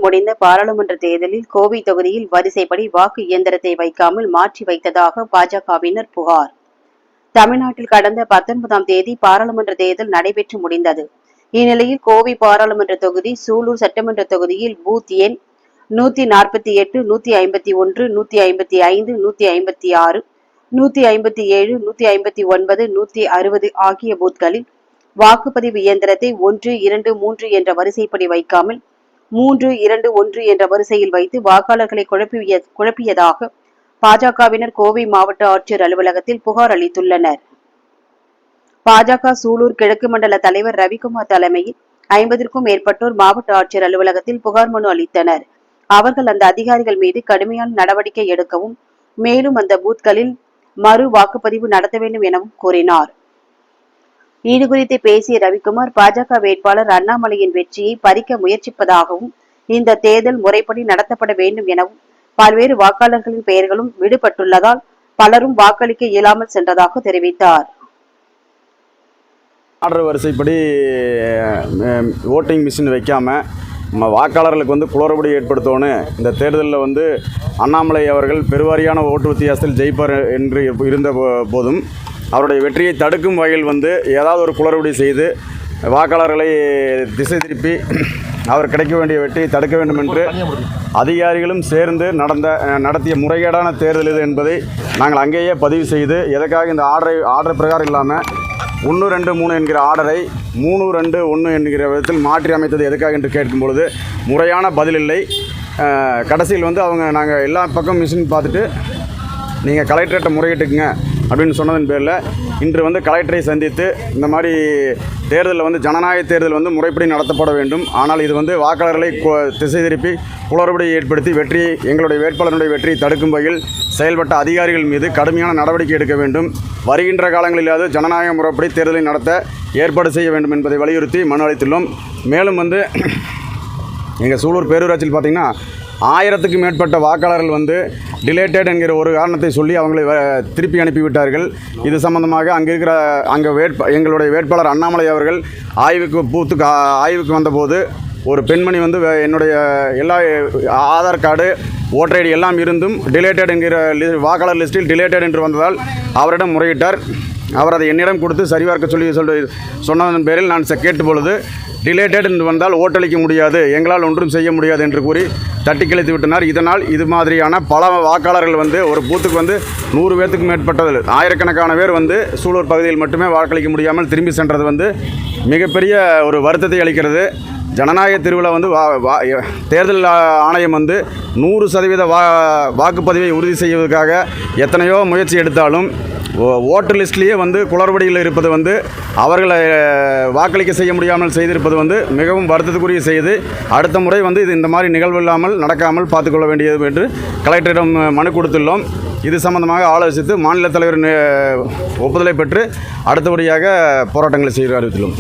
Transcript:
முடிந்த பாராளுமன்ற தேர்தலில் கோவை தொகுதியில் வரிசைப்படி வாக்கு இயந்திரத்தை வைக்காமல் மாற்றி வைத்ததாக பாஜகவினர் புகார். தமிழ்நாட்டில் கடந்த 19ஆம் தேதி பாராளுமன்ற தேர்தல் நடைபெற்று முடிந்தது. இந்நிலையில் கோவை பாராளுமன்ற தொகுதி சூலூர் சட்டமன்ற தொகுதியில் பூத் எண் 148, 151, 155, 156, 157, 159, 160 ஆகிய பூத்களில் வாக்குப்பதிவு இயந்திரத்தை 1, 2, 3 என்ற வரிசைப்படி வைக்காமல் 3, 2, 1 என்ற வரிசையில் வைத்து வாக்காளர்களை குழப்பியதாக பாஜகவினர் கோவை மாவட்ட ஆட்சியர் அலுவலகத்தில் புகார் அளித்துள்ளனர். பாஜக சூலூர் கிழக்கு மண்டல தலைவர் ரவிக்குமார் தலைமையில் 50க்கும் மேற்பட்டோர் மாவட்ட ஆட்சியர் அலுவலகத்தில் புகார் மனு அளித்தனர். அவர்கள் அந்த அதிகாரிகள் மீது கடுமையான நடவடிக்கை எடுக்கவும், மேலும் அந்த பூத்களில் மறு வாக்குப்பதிவு நடத்த வேண்டும் எனவும் கூறினார். இதுகுறித்து பேசிய ரவிக்குமார், பாஜக வேட்பாளர் அண்ணாமலையின் வெற்றியை பறிக்க முயற்சிப்பதாகவும், இந்த தேர்தல் முறைப்படி நடத்தப்பட வேண்டும் எனவும், பல்வேறு வாக்காளர்களின் பெயர்களும் விடுபட்டுள்ளதால் பலரும் வாக்களிக்க இயலாமல் சென்றதாக தெரிவித்தார். ஆர்டர் வரிசைப்படி ஓட்டிங் மிஷின் வைக்காம வாக்காளர்களுக்கு குளறுபடி ஏற்படுத்தணும். இந்த தேர்தலில் அண்ணாமலை அவர்கள் பெருவாரியான ஓட்டு வித்தியாசத்தில் ஜெயிப்பார் என்று இருந்த போதும் அவருடைய வெற்றியை தடுக்கும் வகையில் ஏதாவது ஒரு குளறுபடி செய்து வாக்காளர்களை திசை திருப்பி அவர் கிடைக்க வேண்டிய வெற்றியை தடுக்க வேண்டும் என்று அதிகாரிகளும் சேர்ந்து நடத்திய முறைகேடான தேர்தல் இது என்பதை நாங்கள் அங்கேயே பதிவு செய்து, எதற்காக இந்த ஆர்டர் பிரகாரம் இல்லாமல் 1, 2, 3 என்கிற ஆர்டரை 3, 2, 1 என்கிற விதத்தில் மாற்றி அமைத்தது எதுக்காக என்று கேட்கும் பொழுது முறையான பதில் இல்லை. கடைசியில் நாங்கள் எல்லா பக்கம் மிஷின் பார்த்துட்டு நீங்கள் கலெக்டரேட்டை முறையிட்டுக்குங்க அப்படின்னு சொன்னதன் பேரில் இன்று கலெக்டரை சந்தித்து இந்த மாதிரி தேர்தலில் ஜனநாயக தேர்தல் முறைப்படி நடத்தப்பட வேண்டும். ஆனால் இது வாக்காளர்களை திசை திருப்பி குளறுபடி ஏற்படுத்தி எங்களுடைய வேட்பாளருடைய வெற்றியை தடுக்கும் வகையில் செயல்பட்ட அதிகாரிகள் மீது கடுமையான நடவடிக்கை எடுக்க வேண்டும். வருகின்ற காலங்களிலாவது ஜனநாயக முறைப்படி தேர்தலை நடத்த ஏற்பாடு செய்ய வேண்டும் என்பதை வலியுறுத்தி மனு அளித்துள்ளோம். மேலும் எங்கள் சூலூர் பேரூராட்சியில் பார்த்திங்கன்னா 1000க்கும் மேற்பட்ட வாக்காளர்கள் டிலேட்டட் என்கிற ஒரு காரணத்தை சொல்லி அவங்களை திருப்பி அனுப்பிவிட்டார்கள். இது சம்பந்தமாக எங்களுடைய வேட்பாளர் அண்ணாமலை அவர்கள் பூத்துக்கு ஆய்வுக்கு வந்தபோது ஒரு பெண்மணி என்னுடைய எல்லா ஆதார் கார்டு, ஓட்டர் ஐடி எல்லாம் இருந்தும் டிலேட்டட் என்கிற வாக்காளர் லிஸ்ட்டில் டிலேட்டட் என்று வந்ததால் அவரிடம் முறையிட்டார். அவர் அதை என்னிடம் கொடுத்து சரிபார்க்க சொன்னதன் பேரில் நான் கேட்ட பொழுது டிலேட்டட் என்று வந்தால் ஓட்டளிக்க முடியாது, எங்களால் ஒன்றும் செய்ய முடியாது என்று கூறி தட்டி கழித்து விட்டனர். இதனால் இது மாதிரியான பல வாக்காளர்கள் ஒரு பூத்துக்கு 100 பேர்த்துக்கும் மேற்பட்டது, ஆயிரக்கணக்கான பேர் சூலூர் பகுதியில் மட்டுமே வாக்களிக்க முடியாமல் திரும்பி சென்றது மிகப்பெரிய ஒரு வருத்தத்தை அளிக்கிறது. ஜனநாயக திருவிழா தேர்தல் ஆணையம் 100% வாக்குப்பதிவை உறுதி செய்வதற்காக எத்தனையோ முயற்சி எடுத்தாலும் ஓட்டர் லிஸ்ட்லேயே குளறுபடியில் இருப்பது அவர்களை வாக்களிக்க செய்ய முடியாமல் செய்திருப்பது மிகவும் வருத்தத்துக்குரிய செய்து, அடுத்த முறை இது இந்த மாதிரி நிகழ்வு இல்லாமல் நடக்காமல் பார்த்துக்கொள்ள வேண்டியது என்று கலெக்டரிடம் மனு கொடுத்துள்ளோம். இது சம்பந்தமாக ஆலோசித்து மாநில தலைவர் ஒப்புதலை பெற்று அடுத்தபடியாக போராட்டங்களை செய்ய அறிவித்துள்ளோம்.